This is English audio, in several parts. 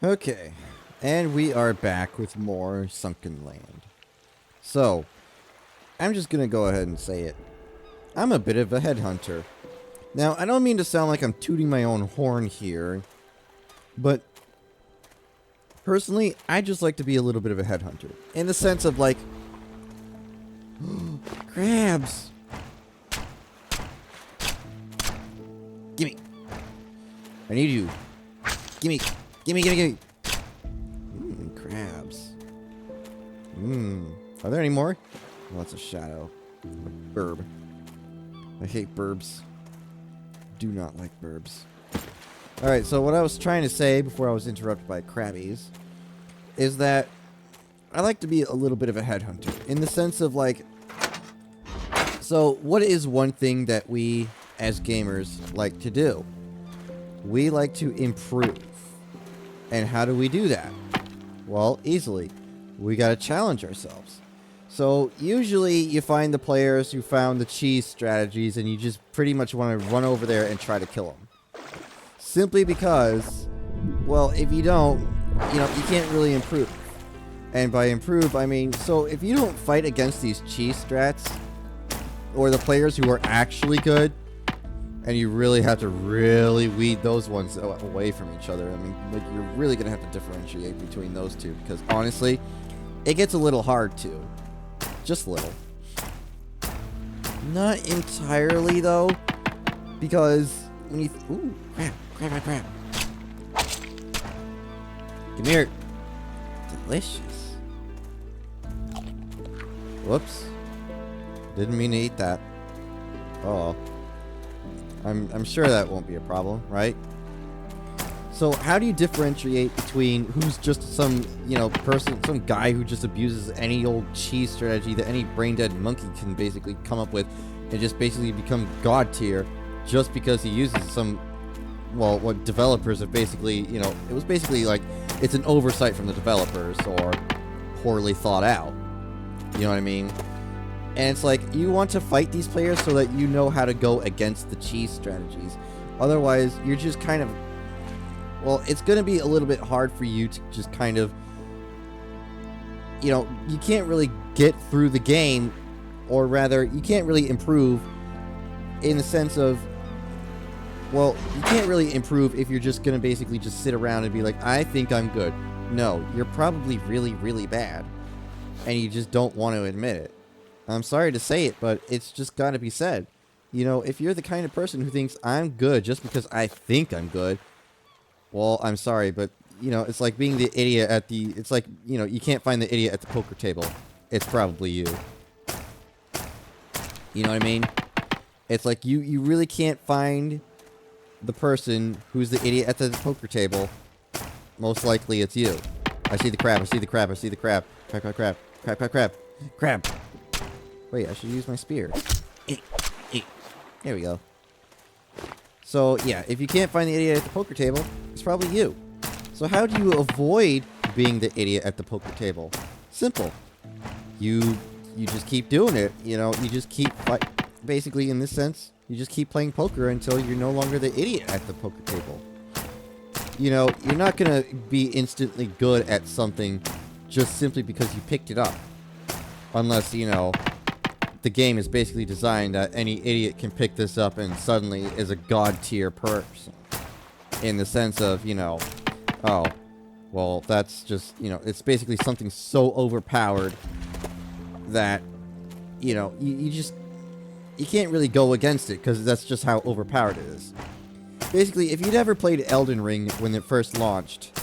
Okay, and we are back with more Sunkenland. So, I'm just gonna go ahead and say it. I'm a bit of a headhunter. Now, I don't mean to sound like I'm tooting my own horn here, but personally, I just like to be a little bit of a headhunter. In the sense of like, crabs! Gimme! I need you. Gimme! Gimme! Crabs. Are there any more? Oh, that's a shadow. A burb. I hate burbs. Do not like burbs. Alright, so what I was trying to say before I was interrupted by crabbies is that I like to be a little bit of a headhunter. In the sense of like... So, what is one thing that we, as gamers, like to do? We like to improve. And how do we do that? Well, easily. We gotta challenge ourselves. So, usually you find the players who found the cheese strategies and you just pretty much want to run over there and try to kill them. Simply because, well, if you don't, you can't really improve. And by improve, I mean, so if you don't fight against these cheese strats, or the players who are actually good, and you really have to really weed those ones away from each other. I mean, like, you're really going to have to differentiate between those two. Because, honestly, it gets a little hard, too. Just a little. Not entirely, though. Because when you... Ooh, crab. Come here. Delicious. Whoops. Didn't mean to eat that. Uh-oh. I'm sure that won't be a problem, right? So how do you differentiate between who's just some, person, some guy who just abuses any old cheese strategy that any brain-dead monkey can basically come up with and just basically become god tier just because he uses some, well, what developers have basically, it was basically like, it's an oversight from the developers or poorly thought out. You know what I mean? And it's like, you want to fight these players so that you know how to go against the cheese strategies. Otherwise, you're just kind of... Well, it's going to be a little bit hard for you to just kind of... you can't really get through the game. Or rather, you can't really improve in the sense of... Well, you can't really improve if you're just going to basically just sit around and be like, I think I'm good. No, you're probably really, really bad. And you just don't want to admit it. I'm sorry to say it, but it's just got to be said. If you're the kind of person who thinks I'm good just because I think I'm good, well, I'm sorry, but, it's like being the idiot at the... It's like, you can't find the idiot at the poker table. It's probably you. You know what I mean? It's like you really can't find the person who's the idiot at the poker table. Most likely it's you. I see the crab. Crab. Wait, I should use my spear. There we go. So, yeah, if you can't find the idiot at the poker table, it's probably you. So how do you avoid being the idiot at the poker table? Simple. You just keep doing it. You just keep... Basically, in this sense, you just keep playing poker until you're no longer the idiot at the poker table. You're not going to be instantly good at something just simply because you picked it up. Unless, the game is basically designed that any idiot can pick this up and suddenly is a god tier person. In the sense of, oh, well, that's just, it's basically something so overpowered that, you can't really go against it because that's just how overpowered it is. Basically, if you'd ever played Elden Ring when it first launched,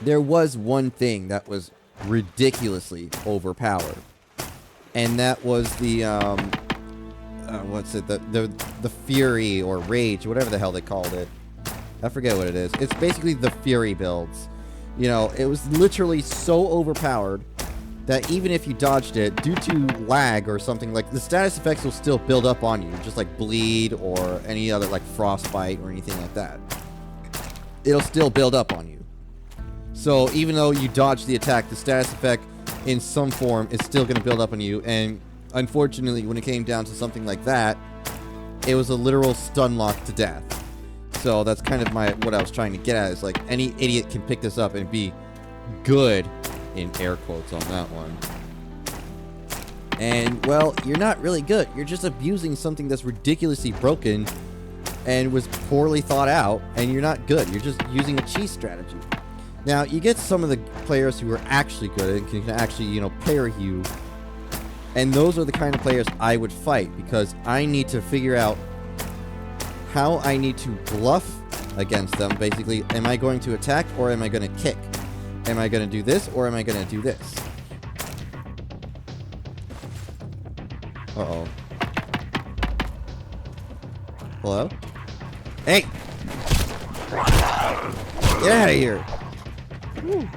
there was one thing that was ridiculously overpowered. And that was the, the Fury or Rage, whatever the hell they called it. I forget what it is. It's basically the Fury builds. It was literally so overpowered that even if you dodged it, due to lag or something, like, the status effects will still build up on you. Just like bleed or any other, like, frostbite or anything like that. It'll still build up on you. So even though you dodge the attack, the status effect in some form is still going to build up on you, and unfortunately when it came down to something like that, it was a literal stun lock to death. So that's kind of what I was trying to get at, is like any idiot can pick this up and be good, in air quotes on that one. And, well, you're not really good. You're just abusing something that's ridiculously broken and was poorly thought out, and you're not good. You're just using a cheese strategy. Now, you get some of the players who are actually good and can actually, you know, parry you. And those are the kind of players I would fight, because I need to figure out how I need to bluff against them. Basically, am I going to attack or am I going to kick? Am I going to do this or am I going to do this? Uh-oh. Hello? Hey! Get out of here! Woo.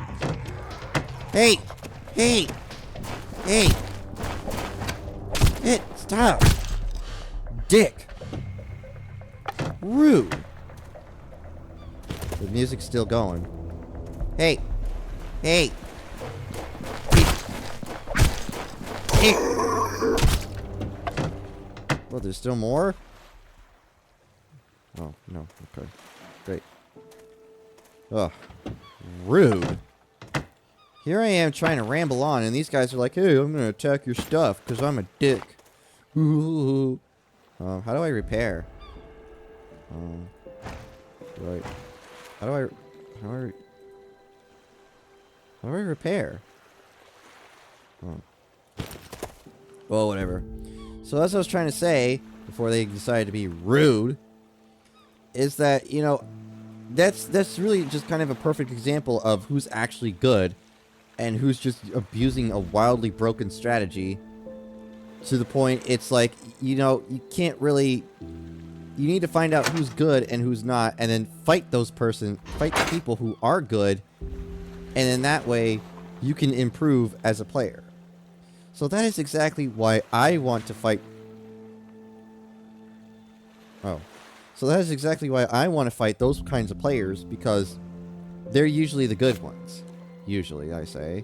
Hey! Hey! Hey! Hey! Stop! Dick! Rude! The music's still going. Hey! Hey! Hey! Well, there's still more? Oh, no. Okay. Great. Ugh. Rude. Here I am trying to ramble on, and these guys are like, hey, I'm gonna attack your stuff, because I'm a dick. Ooh. How do I repair? How do I repair? Oh. Well, whatever. So as I was trying to say, before they decided to be rude, is that, you know, that's really just kind of a perfect example of who's actually good and who's just abusing a wildly broken strategy to the point it's like, you know, you can't really... You need to find out who's good and who's not, and then fight the people who are good, and then that way you can improve as a player. So that is exactly why I want to fight. Oh. So that is exactly why I want to fight those kinds of players, because they're usually the good ones. Usually, I say.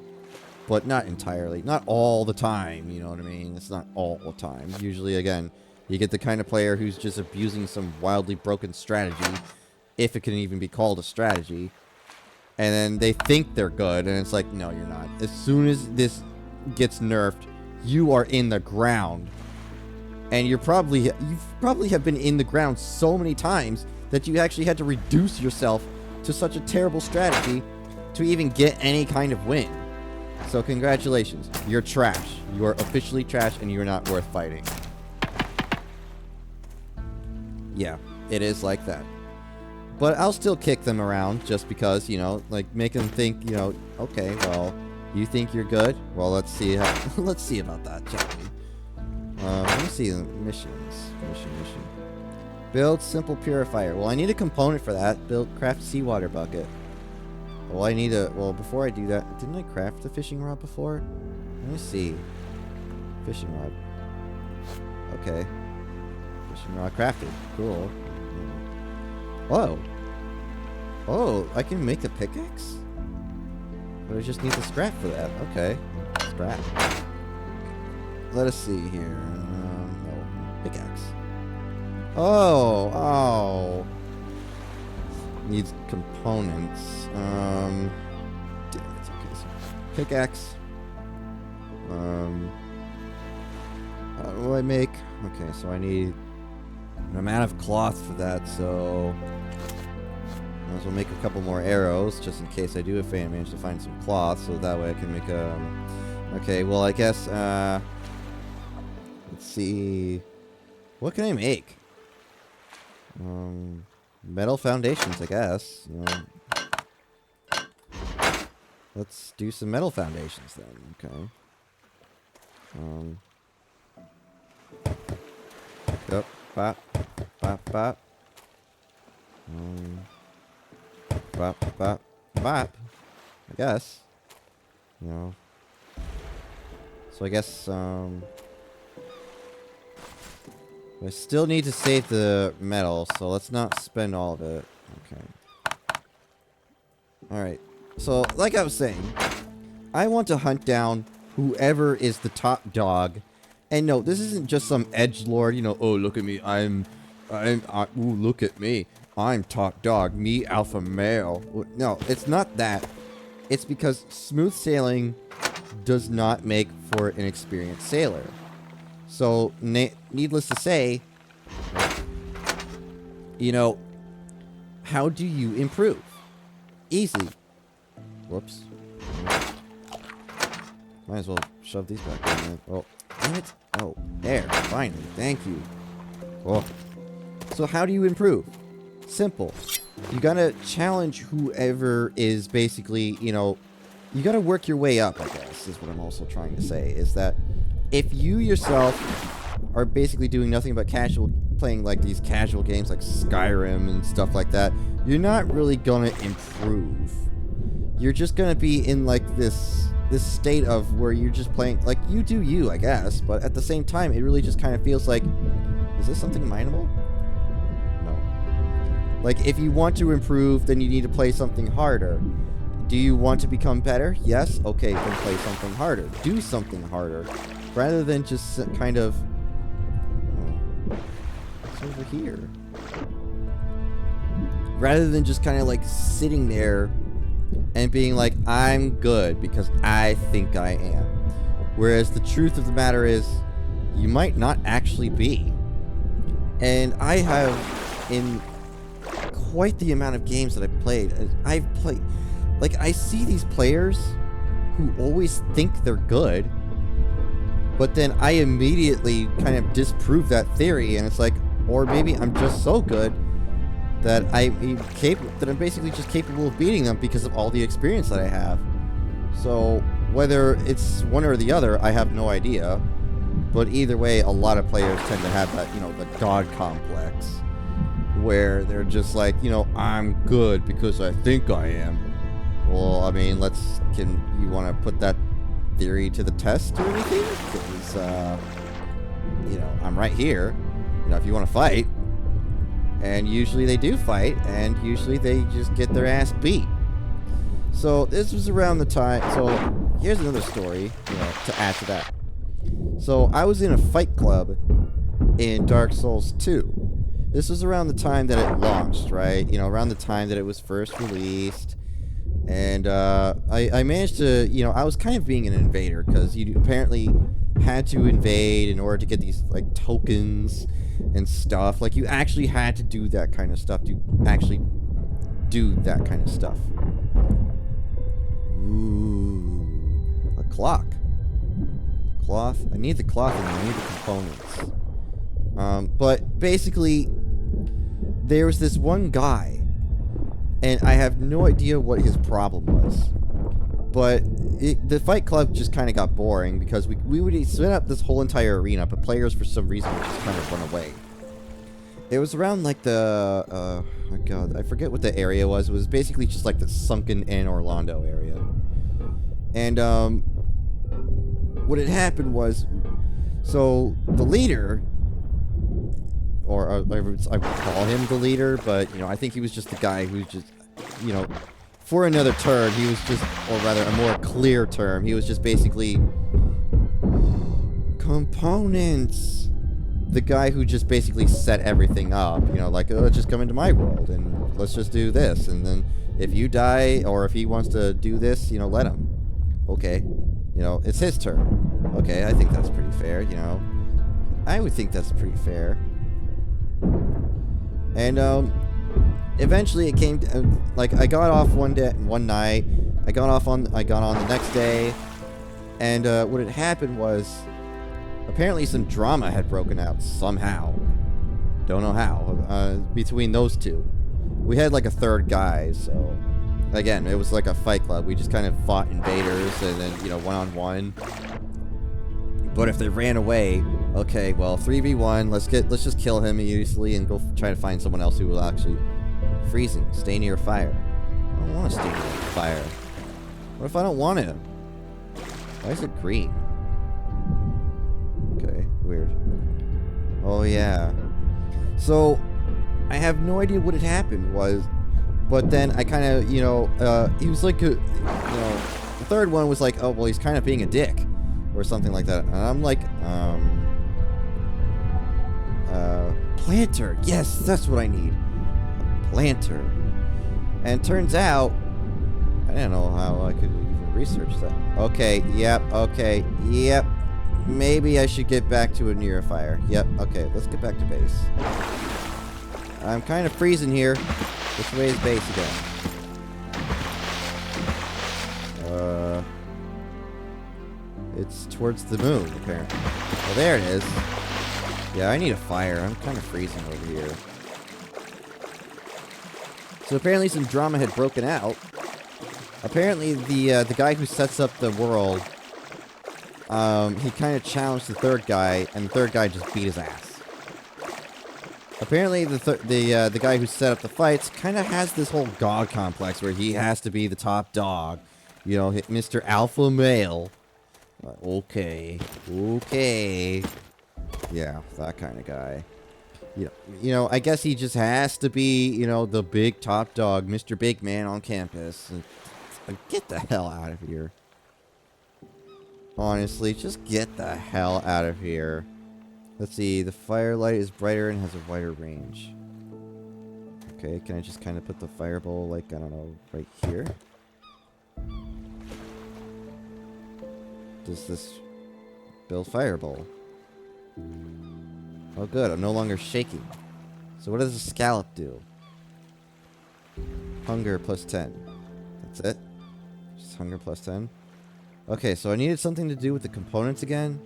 But not entirely. Not all the time, you know what I mean? It's not all the time. Usually, again, you get the kind of player who's just abusing some wildly broken strategy, if it can even be called a strategy. And then they think they're good, and it's like, no, you're not. As soon as this gets nerfed, you are in the ground. And you probably have been in the ground so many times that you actually had to reduce yourself to such a terrible strategy to even get any kind of win. So congratulations, you're trash. You are officially trash, and you're not worth fighting. Yeah, it is like that. But I'll still kick them around just because, you know, like make them think, you know, okay, well, you think you're good? Well, let's see let's see about that, shall we? Let me see the missions. Mission. Build simple purifier. Well, I need a component for that. Build craft seawater bucket. Well, I need a... Well, before I do that... Didn't I craft the fishing rod before? Let me see. Fishing rod. Okay. Fishing rod crafted. Cool. Whoa. Oh, I can make a pickaxe? But I just need the scrap for that. Okay. Scrap. Let us see here. No. Pickaxe. Oh. Needs components. Damn it. Okay, so pickaxe. How do I make? Okay, so I need an amount of cloth for that, so might as well make a couple more arrows just in case I do manage to find some cloth, so that way I can make a... Okay, well, I guess, let's see... What can I make? Metal foundations, I guess. You know. Let's do some metal foundations then, okay. Yep, bop, bop, bop. Bop, bop, bop. I guess. You know. So I guess, I still need to save the metal, so let's not spend all of it. Okay. Alright. So, like I was saying, I want to hunt down whoever is the top dog. And no, this isn't just some edgelord, you know, oh, look at me, I'm ooh, look at me. I'm top dog. Me, alpha male. No, it's not that. It's because smooth sailing does not make for an experienced sailor. So, needless to say, you know, how do you improve? Easy. Whoops. Might as well shove these back in. Oh, damn it. Oh, there. Finally. Thank you. Oh. So how do you improve? Simple. You gotta challenge whoever is basically, you know, you gotta work your way up, I guess, is what I'm also trying to say. Is that if you yourself are basically doing nothing but playing like these casual games like Skyrim and stuff like that, you're not really gonna improve. You're just gonna be in like this state of where you're just playing, like, you do you, I guess, but at the same time, it really just kind of feels like, is this something mineable? No. Like, if you want to improve, then you need to play something harder. Do you want to become better? Yes? Okay, then play something harder. Do something harder. Rather than just kind of... Oh, it's over here. Rather than just kind of like sitting there and being like, I'm good because I think I am. Whereas the truth of the matter is, you might not actually be. And I have, in quite the amount of games that I've played, like, I see these players who always think they're good, but then I immediately kind of disprove that theory, and it's like, or maybe I'm just so good that I'm basically just capable of beating them because of all the experience that I have. So whether it's one or the other, I have no idea. But either way, a lot of players tend to have that, you know, the god complex, where they're just like, you know, I'm good because I think I am. Well, I mean, you want to put that theory to the test or anything? Because, you know, I'm right here. You know, if you want to fight. And usually they do fight, and usually they just get their ass beat. So this was around the time, so here's another story, you know, to add to that. So I was in a fight club in Dark Souls 2. This was around the time that it launched, right? You know, around the time that it was first released. And I managed to, you know, I was kind of being an invader, because you apparently had to invade in order to get these, like, tokens and stuff. Like, you actually had to do that kind of stuff to actually do that kind of stuff. Ooh, a clock. Cloth. I need the cloth and I need the components. But basically, there was this one guy, and I have no idea what his problem was. But the fight club just kind of got boring because we would set up this whole entire arena, but players for some reason would just kind of run away. It was around like the, oh god, I forget what the area was. It was basically just like the Sunkenland Orlando area. And what had happened was, so the leader, or I would call him the leader, but, you know, I think he was just the guy who just, you know, for another term, he was just, or rather a more clear term, he was just basically components. The guy who just basically set everything up, you know, like, oh, just come into my world and let's just do this. And then if you die, or if he wants to do this, you know, let him. Okay. You know, it's his turn. Okay, I think that's pretty fair, you know. I would think that's pretty fair. And, eventually it came to, like, I got off one night, I got on the next day, and what had happened was, apparently some drama had broken out somehow. Don't know how, between those two. We had like a third guy, so again, it was like a fight club. We just kind of fought invaders and then, you know, one-on-one. But if they ran away, okay, well, 3v1, let's just kill him easily and go try to find someone else who will actually... Freezing. Stay near fire. I don't want to stay near fire. What if I don't want to? Why is it green? Okay, weird. Oh, yeah. So, I have no idea what had happened but then I kind of, you know, he was like, you know, the third one was like, oh, well, he's kind of being a dick, or something like that. And I'm like, planter. Yes, that's what I need. A planter. And turns out, I didn't know how I could even research that. Okay, yep, okay, yep. Maybe I should get back to a near-fire. Yep, okay, let's get back to base. I'm kind of freezing here. Which way is base again? It's towards the moon, apparently. Oh, there it is. Yeah, I need a fire. I'm kind of freezing over here. So apparently some drama had broken out. Apparently the guy who sets up the world, he kind of challenged the third guy, and the third guy just beat his ass. Apparently the guy who set up the fights kind of has this whole god complex where he has to be the top dog. You know, Mr. Alpha Male. Okay. Yeah, that kind of guy. You know, I guess he just has to be, you know, the big top dog, Mr. Big Man on campus. And, get the hell out of here. Honestly, just get the hell out of here. Let's see, the firelight is brighter and has a wider range. Okay, can I just kind of put the fireball, like, I don't know, right here? Does this build fireball? Oh good, I'm no longer shaking. So what does a scallop do? Hunger plus 10. That's it? Just hunger plus 10? Okay, so I needed something to do with the components again.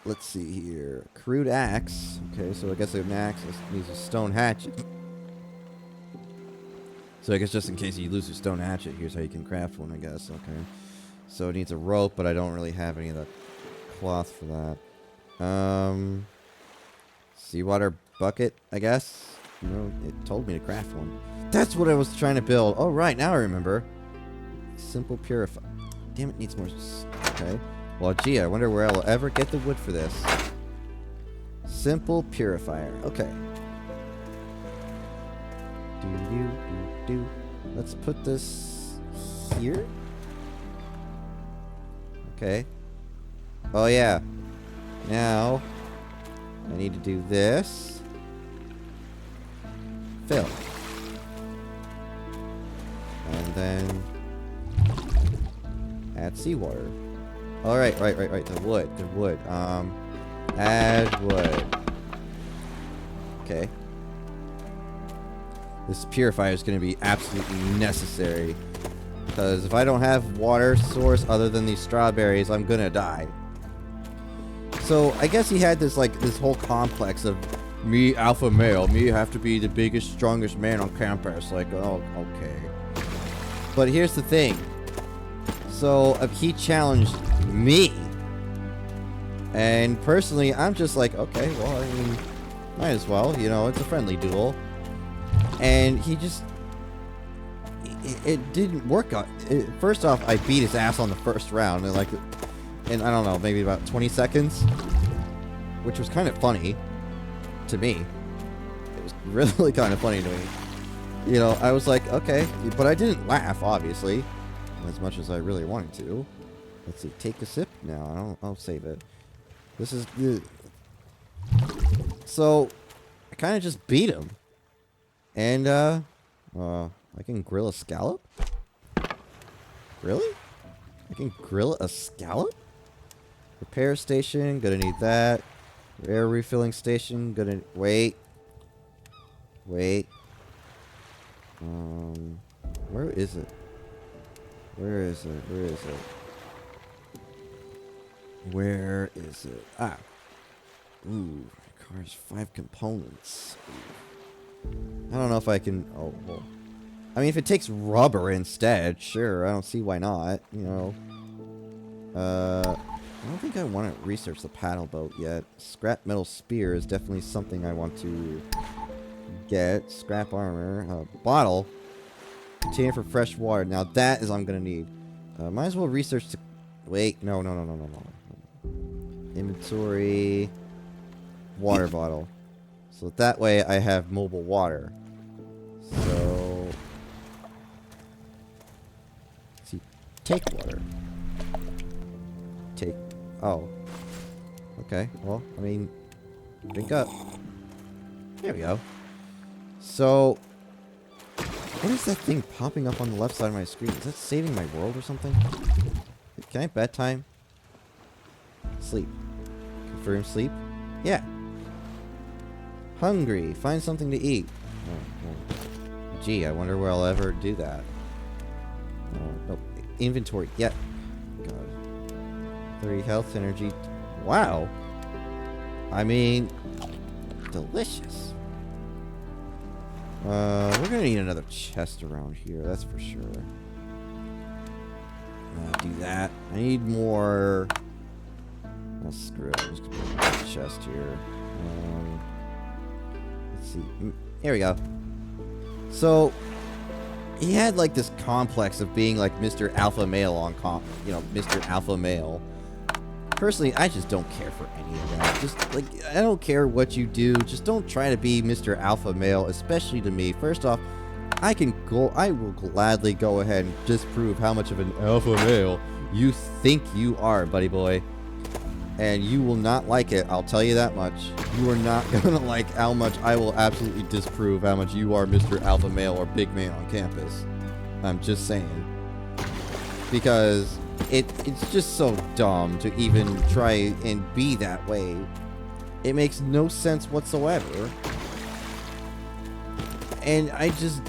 Let's see here. Crude axe. Okay, so I guess an axe needs a stone hatchet. So I guess just in case you lose your stone hatchet, here's how you can craft one, I guess. Okay. So it needs a rope, but I don't really have any of the cloth for that. Seawater bucket, I guess. You know, it told me to craft one. That's what I was trying to build. Oh, right, now I remember. Simple purify. Damn, it needs more. Okay. Well, gee, I wonder where I'll ever get the wood for this. Simple purifier. Okay. Let's put this here. Okay. Oh, yeah. Now, I need to do this. Fill. And then add seawater. All right, right. The wood. Add wood. Okay. This purifier is going to be absolutely necessary. Because if I don't have water source other than these strawberries, I'm going to die. So, I guess he had this, like, this whole complex of me, alpha male, me have to be the biggest, strongest man on campus. Like, oh, okay. But here's the thing. So, he challenged me. And personally, I'm just like, okay, well, I mean, might as well. You know, it's a friendly duel. And he just... It didn't work out. First off, I beat his ass on the first round. And, like, in, I don't know, maybe about 20 seconds. Which was kind of funny. To me. It was really kind of funny to me. You know, I was like, okay. But I didn't laugh, obviously. As much as I really wanted to. Let's see. Take a sip? No, I'll save it. This is... So, I kind of just beat him. And, I can grill a scallop? Really? I can grill a scallop? Repair station, gonna need that. Air refilling station, gonna... Wait. Where is it? Where is it? Ah. Ooh, requires 5 components. I don't know if I can... Oh, well. I mean, if it takes rubber instead, sure. I don't see why not, you know. I don't think I want to research the paddle boat yet. Scrap metal spear is definitely something I want to get. Scrap armor. Bottle. Container for fresh water. Now that is I'm going to need. Might as well research the... Wait, no. Inventory. Water bottle. So that way I have mobile water. So... Let's see. Take water. Take... Oh. Okay, well, I mean, Drink up. There we go. So, what is that thing popping up on the left side of my screen? Is that saving my world or something? Can I bedtime? Sleep. Confirm sleep? Yeah. Hungry. Find something to eat. Oh, well. Gee, I wonder where I'll ever do that. Oh, inventory. Yeah. God. 30 health, energy. Wow. I mean, delicious. We're gonna need another chest around here, that's for sure. Do that. I need more. Oh, screw it. I'm just gonna put a chest here. Let's see. Here we go. So, he had like this complex of being like Mr. Alpha Male on Mr. Alpha Male. Personally, I just don't care for any of that. Just, like, I don't care what you do. Just don't try to be Mr. Alpha Male, especially to me. First off, I will gladly go ahead and disprove how much of an alpha male you think you are, buddy boy. And you will not like it, I'll tell you that much. You are not gonna like how much I will absolutely disprove how much you are Mr. Alpha Male or Big Man on campus. I'm just saying. Because it's just so dumb to even try and be that way. It makes no sense whatsoever. And it just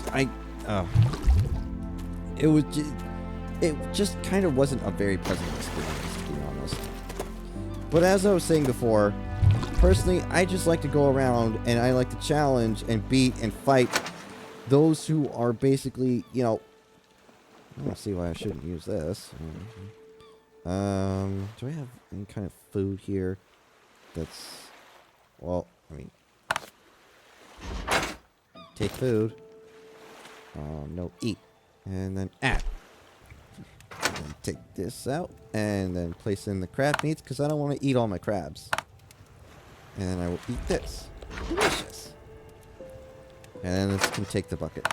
kind of wasn't a very pleasant experience, to be honest. But as I was saying before, personally, I just like to go around and I like to challenge and beat and fight those who are basically, I don't see why I shouldn't use this. Do I have any kind of food here that's, well, I mean, take food. No, eat. And then add. And then take this out. And then place in the crab meats because I don't want to eat all my crabs. And then I will eat this. Delicious. And then this can take the bucket.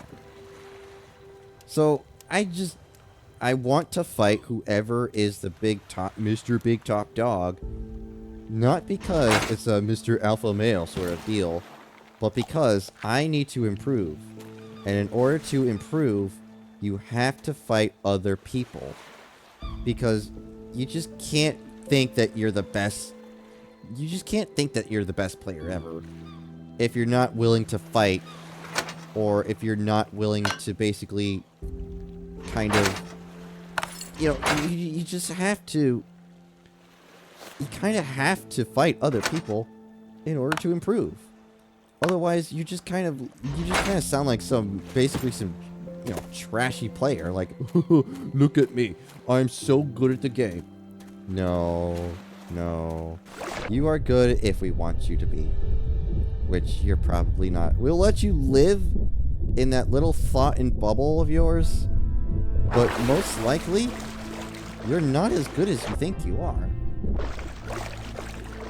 So, I want to fight whoever is the big top, Mr. Big Top Dog. Not because it's a Mr. Alpha Male sort of deal, but because I need to improve. And in order to improve, you have to fight other people. Because you just can't think that you're the best. You just can't think that you're the best player ever if you're not willing to fight, or if you're not willing to basically kind of, you just have to, you kind of have to fight other people in order to improve. Otherwise, you just kind of sound like some trashy player. Like, look at me, I'm so good at the game. No. You are good if we want you to be. Which you're probably not. We'll let you live in that little thought and bubble of yours. But most likely, you're not as good as you think you are.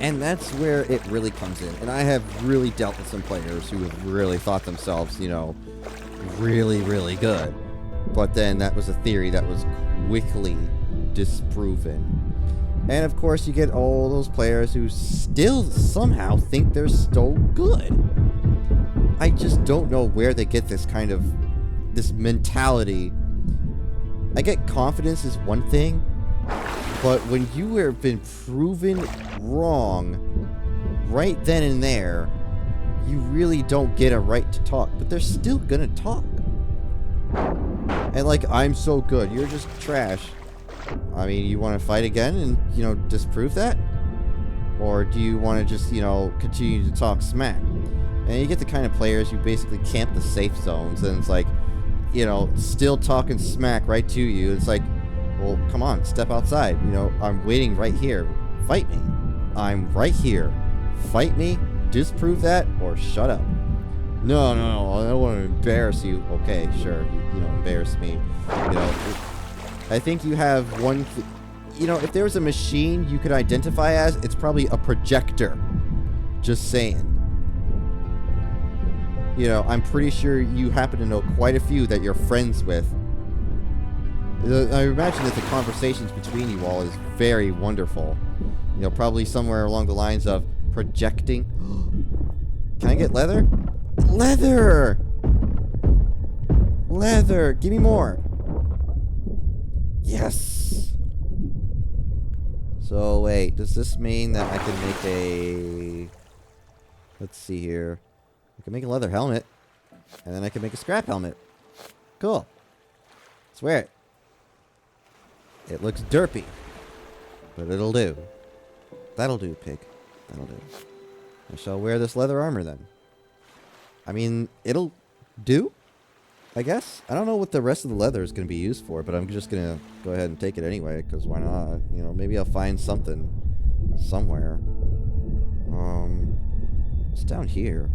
And that's where it really comes in. And I have really dealt with some players who have really thought themselves, really, really good. But then that was a theory that was quickly disproven. And of course, you get all those players who still somehow think they're so good. I just don't know where they get this mentality. I get confidence is one thing, but when you have been proven wrong right then and there, you really don't get a right to talk. But they're still gonna talk. And like, I'm so good, you're just trash. I mean, you want to fight again and, disprove that? Or do you want to just, continue to talk smack? And you get the kind of players who basically camp the safe zones, and it's like, still talking smack right to you. It's like, well, come on, step outside. I'm waiting right here. Fight me. I'm right here. Fight me, disprove that, or shut up. No, I don't want to embarrass you. Okay, sure, embarrass me. I think you have one, if there was a machine you could identify as, it's probably a projector. Just saying. I'm pretty sure you happen to know quite a few that you're friends with. I imagine that the conversations between you all is very wonderful. Probably somewhere along the lines of, projecting. Can I get leather? Leather! Leather! Give me more! Yes! So, wait. Does this mean that I can make a... Let's see here. I can make a leather helmet. And then I can make a scrap helmet. Cool. Swear it. It looks derpy. But it'll do. That'll do, pig. That'll do. I shall wear this leather armor then. I mean, it'll do, I guess. I don't know what the rest of the leather is going to be used for, but I'm just going to go ahead and take it anyway, because why not? You know, maybe I'll find something somewhere. It's down here.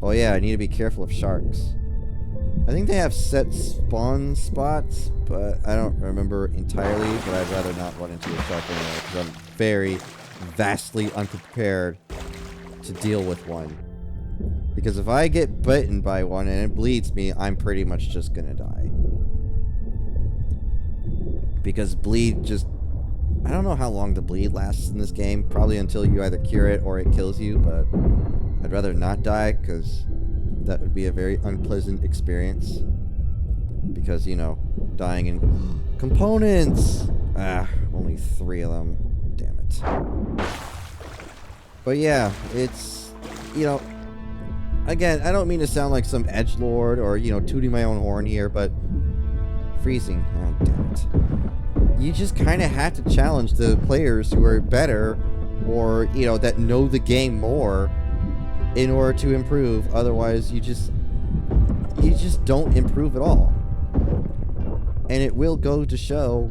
Oh yeah, I need to be careful of sharks. I think they have set spawn spots, but I don't remember entirely, but I'd rather not run into a shark anyway, because I'm very, vastly unprepared to deal with one. Because if I get bitten by one and it bleeds me, I'm pretty much just gonna die. Because bleed just... I don't know how long the bleed lasts in this game. Probably until you either cure it or it kills you, but I'd rather not die, because that would be a very unpleasant experience. Because, you know, dying in... components! Ah, only 3 of them. Damn it. But yeah, it's... You know... Again, I don't mean to sound like some edgelord or, you know, tooting my own horn here, but... Freezing. Oh, damn it. You just kind of have to challenge the players who are better or, you know, that know the game more in order to improve. Otherwise, you just don't improve at all. And it will go to show...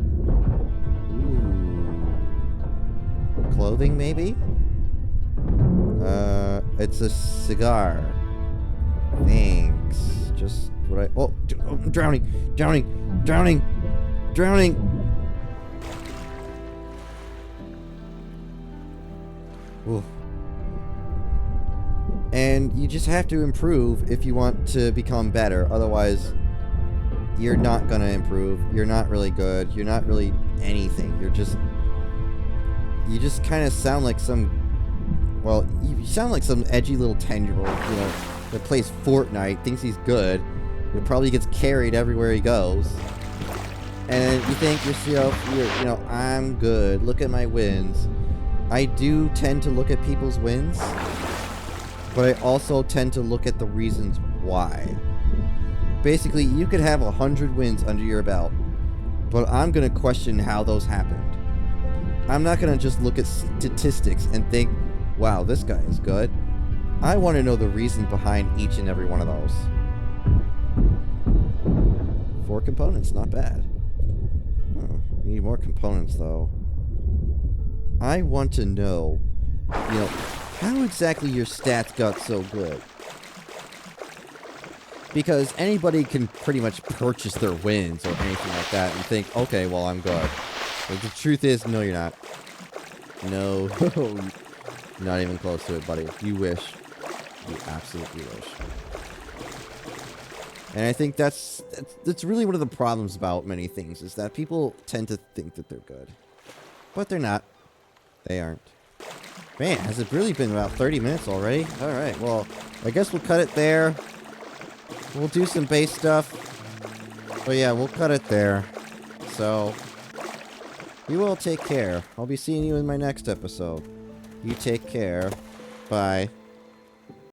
Ooh. Clothing, maybe? It's a cigar. Thanks. Just what I... Oh, I'm drowning! Drowning! Drowning! Drowning! Ooh. And you just have to improve if you want to become better. Otherwise, you're not gonna improve. You're not really good. You're not really anything. You're just... You just kind of sound like some... Well, you sound like some edgy little 10-year-old, you know, that plays Fortnite, thinks he's good. He probably gets carried everywhere he goes. And you think yourself, you know, I'm good. Look at my wins. I do tend to look at people's wins, but I also tend to look at the reasons why. Basically, you could have 100 wins under your belt, but I'm going to question how those happened. I'm not going to just look at statistics and think, wow, this guy is good. I want to know the reason behind each and every one of those. 4 components, not bad. Oh, we need more components, though. I want to know, you know, how exactly your stats got so good. Because anybody can pretty much purchase their wins or anything like that and think, okay, well, I'm good. But the truth is, no, you're not. No, not even close to it, buddy. You wish. You absolutely wish. And I think that's really one of the problems about many things, is that people tend to think that they're good. But they're not. They aren't. Man, has it really been about 30 minutes already? Alright, well, I guess we'll cut it there. We'll do some base stuff. But yeah, we'll cut it there. So, you all take care. I'll be seeing you in my next episode. You take care. Bye.